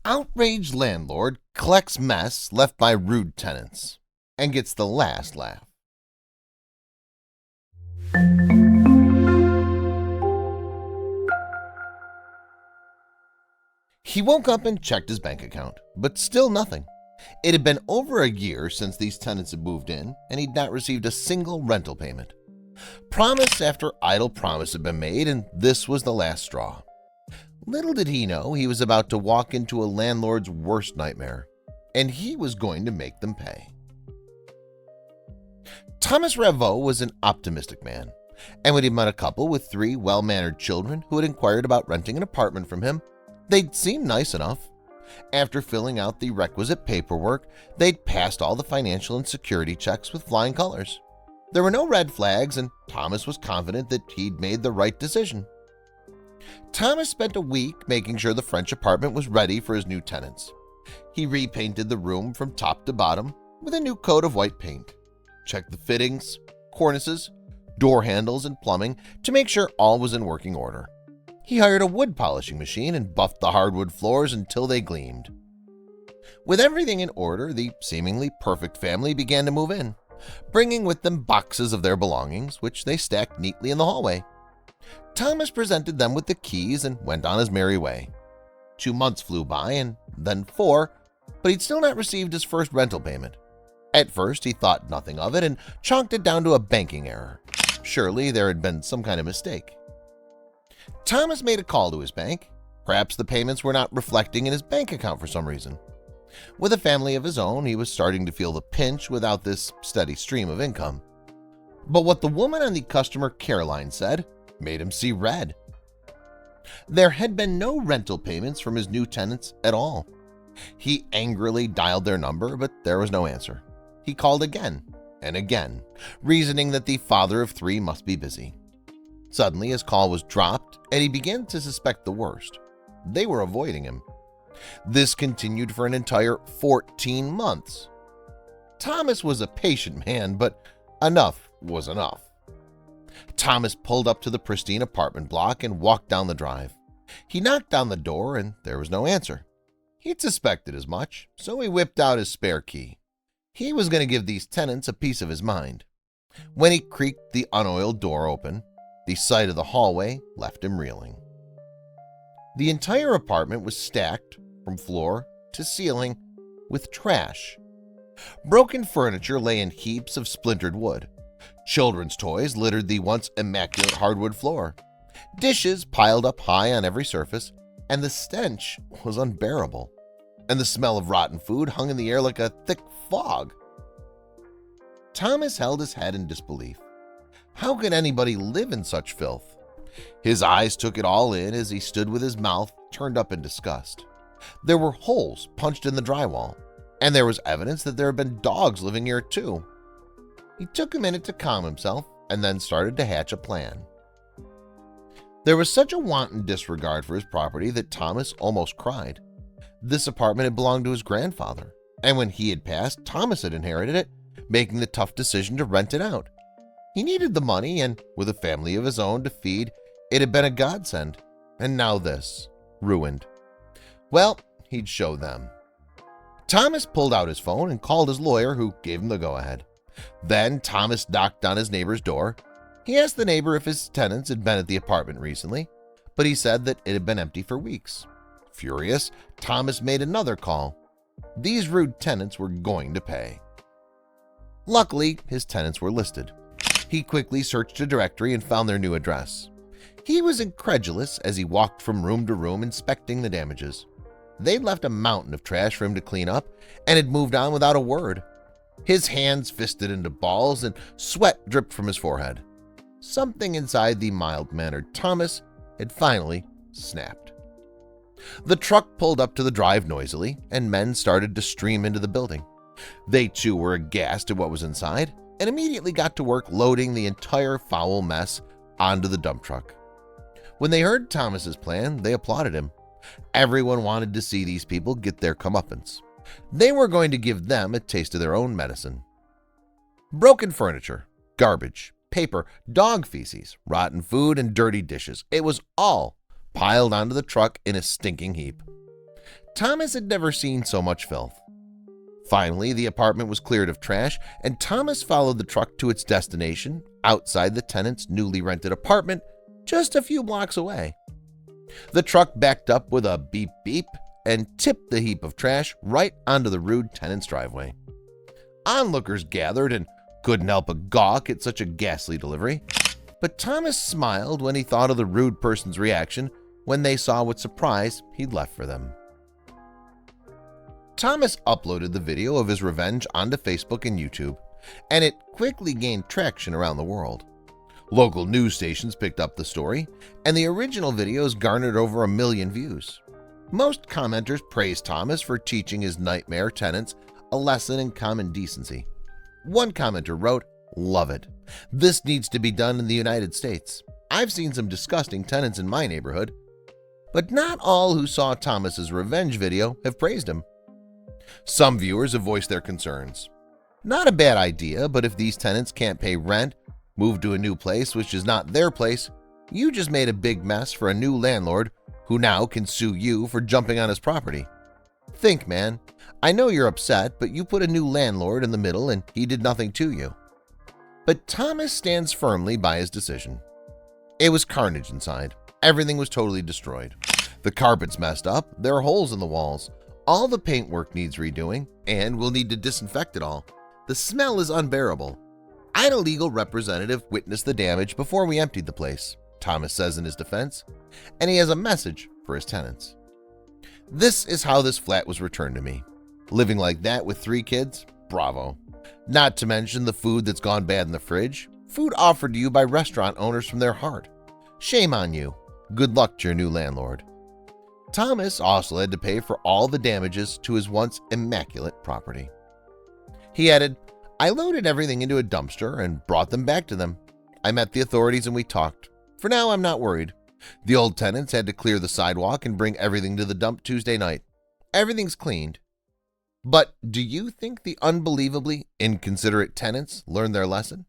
Outraged landlord collects mess left by rude tenants and gets the last laugh. He woke up and checked his bank account, but still nothing. It had been over a year since these tenants had moved in, and he'd not received a single rental payment. Promise after idle promise had been made, and this was the last straw. Little did he know he was about to walk into a landlord's worst nightmare, and he was going to make them pay. Thomas Ravoux was an optimistic man, and when he met a couple with 3 well-mannered children who had inquired about renting an apartment from him, they'd seemed nice enough. After filling out the requisite paperwork, they'd passed all the financial and security checks with flying colors. There were no red flags, and Thomas was confident that he'd made the right decision. Thomas spent a week making sure the French apartment was ready for his new tenants. He repainted the room from top to bottom with a new coat of white paint, checked the fittings, cornices, door handles, and plumbing to make sure all was in working order. He hired a wood polishing machine and buffed the hardwood floors until they gleamed. With everything in order, the seemingly perfect family began to move in, bringing with them boxes of their belongings, which they stacked neatly in the hallway. Thomas presented them with the keys and went on his merry way. 2 months flew by, and then 4, but he'd still not received his first rental payment. At first, he thought nothing of it and chalked it down to a banking error. Surely there had been some kind of mistake. Thomas made a call to his bank. Perhaps the payments were not reflecting in his bank account for some reason. With a family of his own, he was starting to feel the pinch without this steady stream of income. But what the woman on the customer care line said made him see red. There had been no rental payments from his new tenants at all. He angrily dialed their number, but there was no answer. He called again and again, reasoning that the father of 3 must be busy. Suddenly, his call was dropped, and he began to suspect the worst. They were avoiding him. This continued for an entire 14 months. Thomas was a patient man, but enough was enough. Thomas pulled up to the pristine apartment block and walked down the drive. He knocked on the door, and there was no answer. He'd suspected as much, so he whipped out his spare key. He was going to give these tenants a piece of his mind. When he creaked the unoiled door open, the sight of the hallway left him reeling. The entire apartment was stacked from floor to ceiling with trash. Broken furniture lay in heaps of splintered wood. Children's toys littered the once immaculate hardwood floor. Dishes piled up high on every surface, and the stench was unbearable. And the smell of rotten food hung in the air like a thick fog. Thomas held his head in disbelief. How could anybody live in such filth? His eyes took it all in as he stood with his mouth turned up in disgust. There were holes punched in the drywall, and there was evidence that there had been dogs living here too. He took a minute to calm himself and then started to hatch a plan. There was such a wanton disregard for his property that Thomas almost cried. This apartment had belonged to his grandfather, and when he had passed, Thomas had inherited it, making the tough decision to rent it out. He needed the money, and with a family of his own to feed, it had been a godsend. And now this, ruined. Well, he'd show them. Thomas pulled out his phone and called his lawyer, who gave him the go-ahead. Then Thomas knocked on his neighbor's door. He asked the neighbor if his tenants had been at the apartment recently, but he said that it had been empty for weeks. Furious, Thomas made another call. These rude tenants were going to pay. Luckily, his tenants were listed. He quickly searched a directory and found their new address. He was incredulous as he walked from room to room inspecting the damages. They'd left a mountain of trash for him to clean up and had moved on without a word. His hands fisted into balls and sweat dripped from his forehead. Something inside the mild-mannered Thomas had finally snapped. The truck pulled up to the drive noisily, and men started to stream into the building. They too were aghast at what was inside and immediately got to work loading the entire foul mess onto the dump truck. When they heard Thomas's plan, they applauded him. Everyone wanted to see these people get their comeuppance. They were going to give them a taste of their own medicine. Broken furniture, garbage, paper, dog feces, rotten food, and dirty dishes. It was all piled onto the truck in a stinking heap. Thomas had never seen so much filth. Finally, the apartment was cleared of trash, and Thomas followed the truck to its destination outside the tenant's newly rented apartment just a few blocks away. The truck backed up with a beep beep and tipped the heap of trash right onto the rude tenant's driveway. Onlookers gathered and couldn't help but gawk at such a ghastly delivery, but Thomas smiled when he thought of the rude person's reaction when they saw what surprise he'd left for them. Thomas uploaded the video of his revenge onto Facebook and YouTube, and it quickly gained traction around the world. Local news stations picked up the story, and the original videos garnered over 1 million views. Most commenters praised Thomas for teaching his nightmare tenants a lesson in common decency. One commenter wrote, "Love it. This needs to be done in the United States. I've seen some disgusting tenants in my neighborhood." But not all who saw Thomas's revenge video have praised him. Some viewers have voiced their concerns. Not a bad idea, but if these tenants can't pay rent, move to a new place which is not their place, you just made a big mess for a new landlord who now can sue you for jumping on his property. Think, man. I know you're upset, but you put a new landlord in the middle and he did nothing to you. But Thomas stands firmly by his decision. It was carnage inside. Everything was totally destroyed. The carpet's messed up, there are holes in the walls, all the paintwork needs redoing, and we'll need to disinfect it all. The smell is unbearable. I had a legal representative witness the damage before we emptied the place, Thomas says in his defense, and he has a message for his tenants. This is how this flat was returned to me. Living like that with 3 kids? Bravo. Not to mention the food that's gone bad in the fridge, food offered to you by restaurant owners from their heart. Shame on you. Good luck to your new landlord. Thomas also had to pay for all the damages to his once immaculate property. He added, "I loaded everything into a dumpster and brought them back to them. I met the authorities and we talked. For now, I'm not worried. The old tenants had to clear the sidewalk and bring everything to the dump Tuesday night. Everything's cleaned." But do you think the unbelievably inconsiderate tenants learned their lesson?